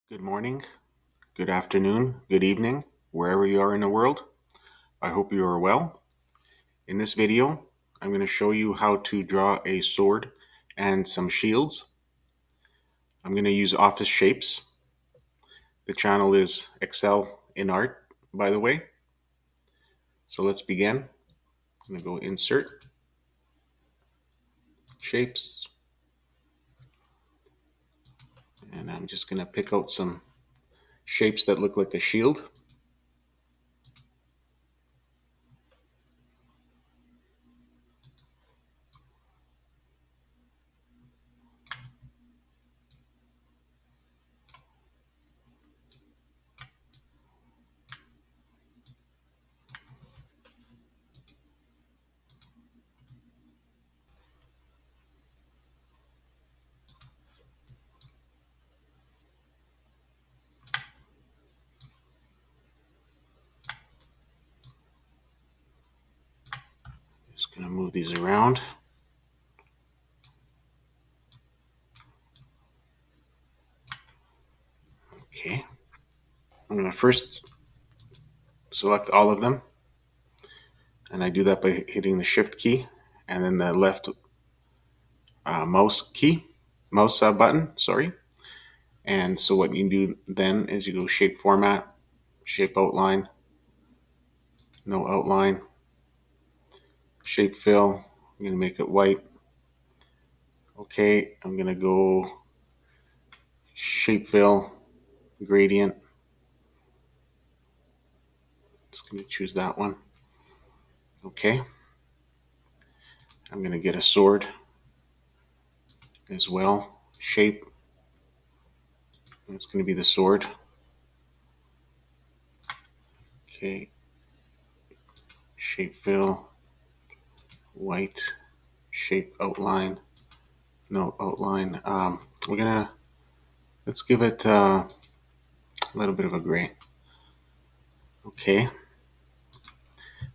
Good morning, good afternoon, good evening, wherever you are in the world. I hope you are well. In this video, I'm going to show you how to draw a sword and some shields. I'm going to use Office Shapes. The channel is Excel in Art, by the way. So let's begin. I'm going to go Insert, Shapes, and I'm just going to pick out some shapes that look like a shield. Just going to move these around. Okay. I'm going to first select all of them, and I do that by hitting the Shift key and then the left mouse button, sorry. And so what you do then is you go Shape Format, Shape Outline, No Outline, Shape Fill. I'm going to make it white. Okay, I'm going to go Shape Fill, Gradient. Just going to choose that one. Okay. I'm going to get a sword as well. Shape. It's going to be the sword. Okay. Shape Fill, white, Shape Outline, No Outline. Let's give it a little bit of a gray. Okay.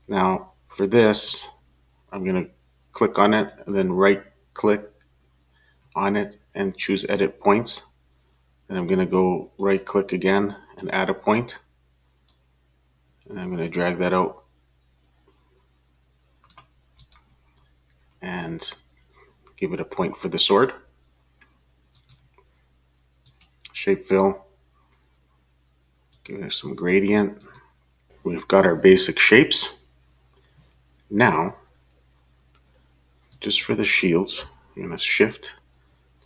Now for this, I'm going to click on it and then right click on it and choose Edit Points. And I'm going to go right click again and add a point. And I'm going to drag that out and give it a point for the sword. Shape Fill. Give it some gradient. We've got our basic shapes. Now, just for the shields, I'm going to Shift,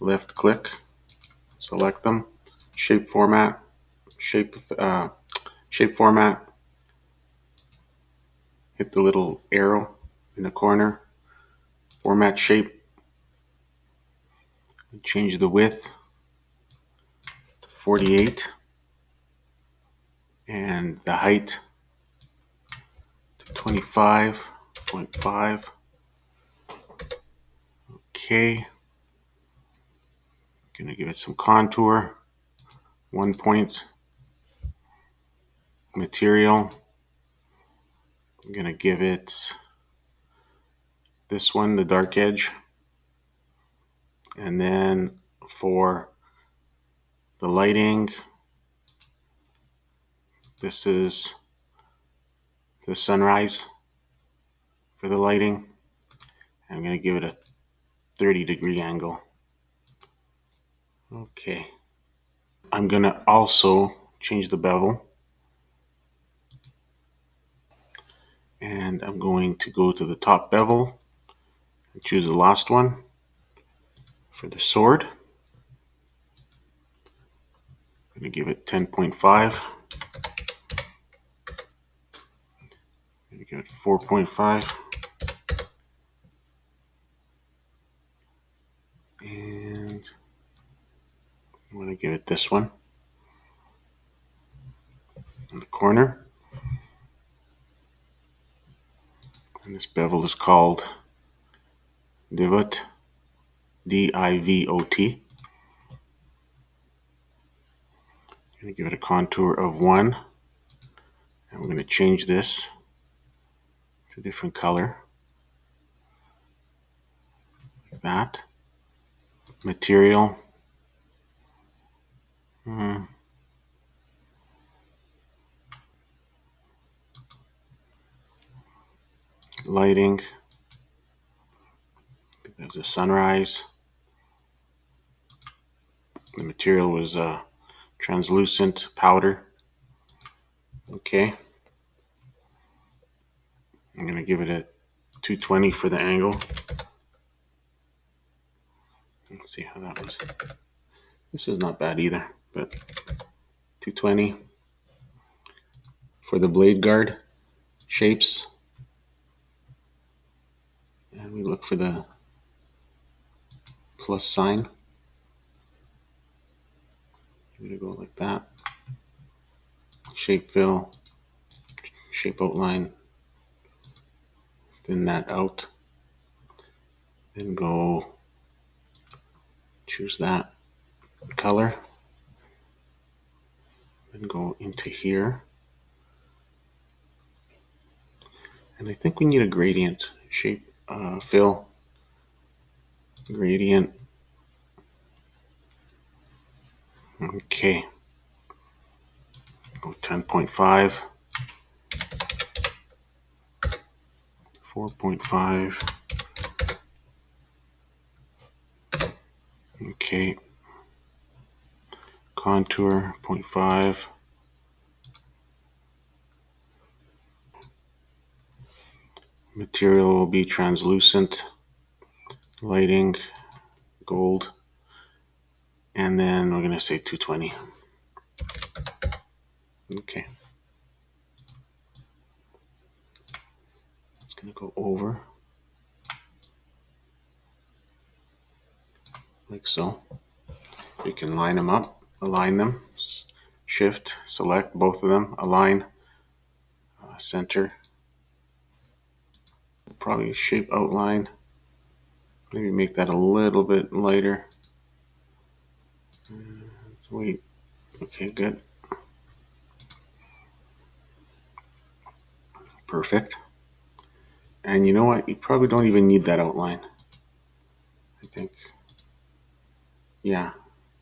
left click, select them, shape format, shape format, hit the little arrow in the corner, format shape, change the width to 48 and the height to 25.5. Okay, gonna give it some contour, 1 point. Material, I'm gonna give it this one, the dark edge, and then for the lighting, this is the sunrise for the lighting. I'm going to give it a 30-degree angle. Okay. I'm going to also change the bevel. And I'm going to go to the top bevel and choose the last one for the sword. I'm going to give it 10.5. I'm going to give it 4.5. And I'm going to give it this one in the corner. And this bevel is called Divot, D-I-V-O-T. I'm going to give it a contour of 1. And we're going to change this to a different color. Like that. Material. lighting. There's a sunrise. The material was translucent powder. Okay. I'm going to give it a 220 for the angle. Let's see how that was. This is not bad either, but 220 for the blade guard shapes. And we look for the plus sign. I'm going to go like that. Shape fill, shape outline, thin that out. Then go choose that color. Then go into here. And I think we need a gradient shape fill. Gradient. Okay. Go 10.5. 4.5. Okay. Contour 0.5. Material will be translucent. Lighting, gold. And then we're going to say 220. Okay. It's going to go over. Like so. You can line them up, align them, shift, select both of them, align, center, probably shape outline, maybe make that a little bit lighter. Wait, okay, good. Perfect. And you know what? You probably don't even need that outline. I think, yeah,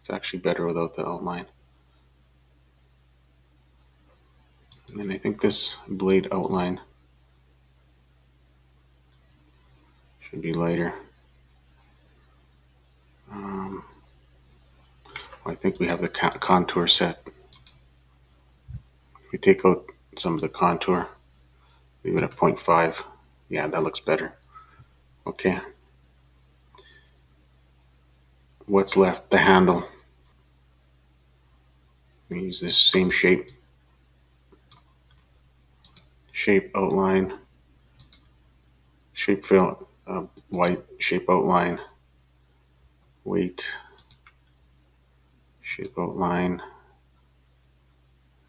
it's actually better without the outline. And I think this blade outline should be lighter. I think we have the contour set. If we take out some of the contour, leave it at 0.5. Yeah, that looks better. Okay. What's left? The handle. We use this same shape. Shape outline. Shape fill, white shape outline. Weight. Shape outline.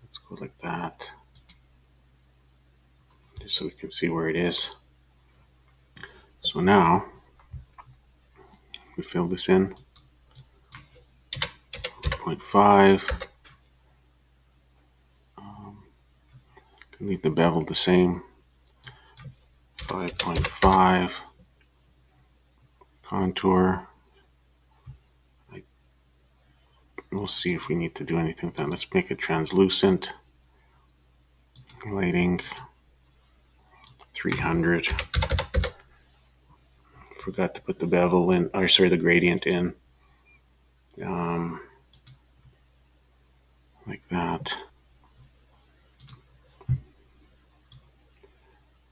Let's go like that. Just so we can see where it is. So now, we fill this in. 0.5. Leave the bevel the same. 5.5. Contour. We'll see if we need to do anything with that. Let's make it translucent. Lighting. 300. Forgot to put the bevel in, or sorry, the gradient in. Like that.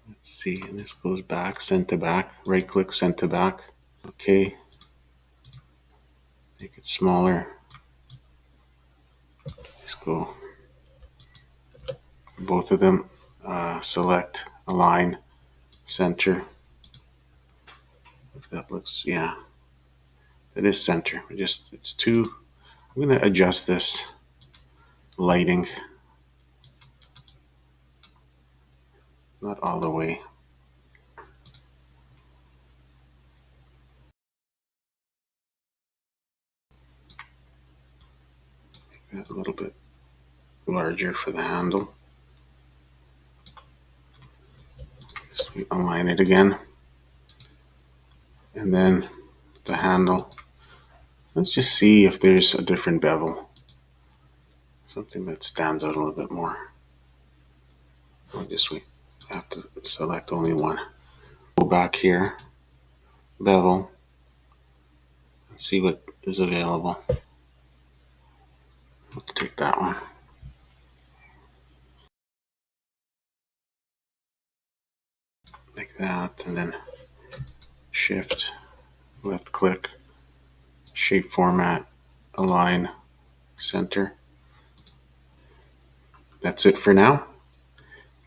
Let's see, and this goes back, send to back, right click, send to back. Okay. Make it smaller. Just go both of them, select, align, center. If that looks, yeah, it is center. It's too, I'm going to adjust this lighting. Not all the way. Make that a little bit larger for the handle. Just align it again. And then the handle. Let's just see if there's a different bevel. Something that stands out a little bit more. We have to select only one. Go back here, bevel, and see what is available. Let's take that one. Like that, and then shift, left click, shape format, align, center. That's it for now.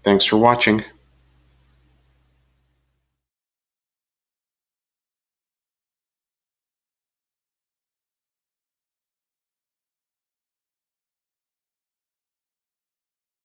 Thanks for watching.